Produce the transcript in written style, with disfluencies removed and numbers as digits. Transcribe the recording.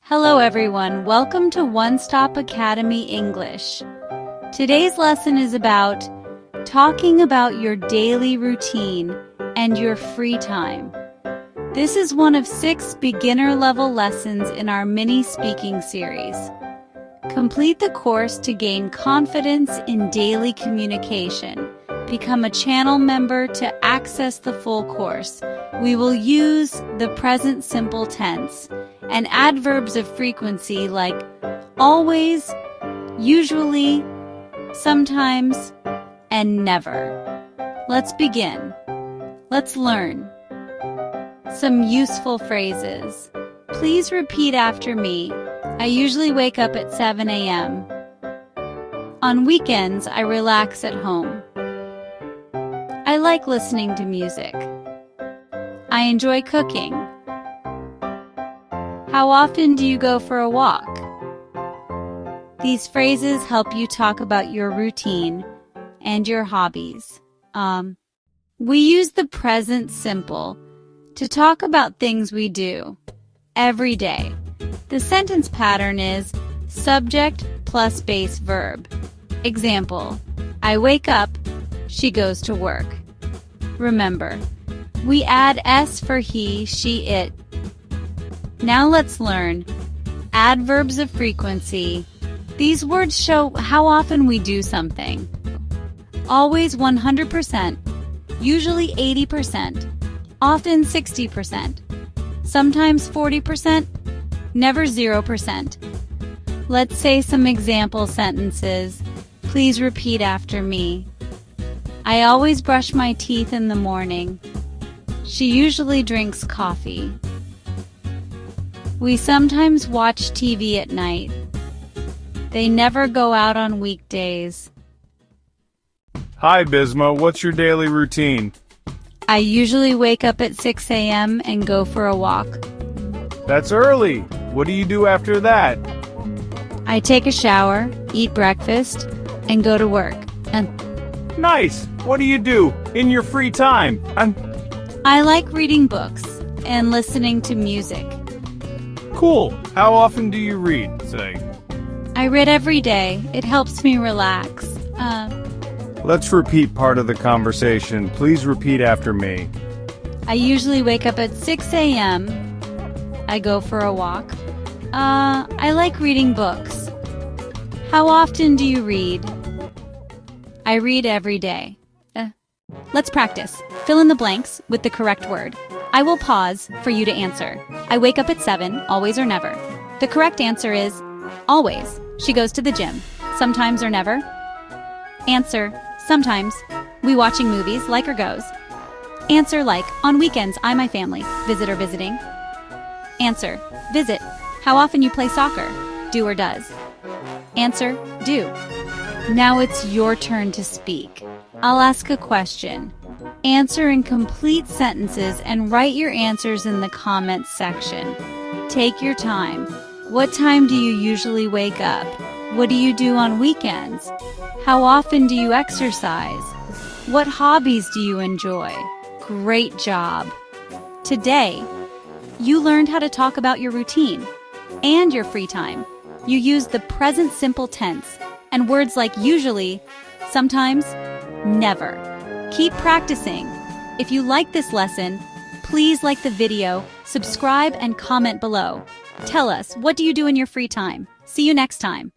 Hello everyone, welcome to One Stop Academy English. Today's lesson is about talking about your daily routine and your free time. This is one of 6 beginner-level lessons in our mini speaking series. Complete the course to gain confidence in daily communication. Become a channel member to access the full course. We will use the present simple tense and adverbs of frequency like always, usually, sometimes, and never. Let's begin. Let's learn some useful phrases. Please repeat after me. I usually wake up at 7 a.m. On weekends, I relax at home. I like listening to music. I enjoy cooking. How often do you go for a walk? These phrases help you talk about your routine and your hobbies. We use the present simple to talk about things we do every day. The sentence pattern is subject plus base verb. Example, I wake up, she goes to work. Remember, we add s for he, she, it. Now let's learn adverbs of frequency. These words show how often we do something. Always 100%, usually 80%, often 60%, sometimes 40%, never 0%. Let's say some example sentences. Please repeat after me. I always brush my teeth in the morning. She usually drinks coffee. We sometimes watch TV at night. They never go out on weekdays. Hi, Bisma. What's your daily routine? I usually wake up at 6 a.m. and go for a walk. That's early. What do you do after that? I take a shower, eat breakfast, and go to work. Nice. What do you do in your free time? I like reading books and listening to music. Cool. How often do you read, say? I read every day. It helps me relax. Let's repeat part of the conversation. Please repeat after me. I usually wake up at 6 a.m. I go for a walk. I like reading books. How often do you read? I read every day. Let's practice. Fill in the blanks with the correct word. I will pause for you to answer. I wake up at 7, always or never. The correct answer is always. She goes to the gym. Sometimes or never. Answer, sometimes. We watching movies, like or goes. Answer like, on weekends, I, my family, visit or visiting. Answer, visit. How often you play soccer, do or does. Answer, do. Now it's your turn to speak. I'll ask a question. Answer in complete sentences and write your answers in the comments section. Take your time. What time do you usually wake up? What do you do on weekends? How often do you exercise? What hobbies do you enjoy? Great job! Today, you learned how to talk about your routine and your free time. You used the present simple tense and words like usually, sometimes, never. Keep practicing. If you like this lesson, please like the video, subscribe, and comment below. Tell us, what do you do in your free time? See you next time.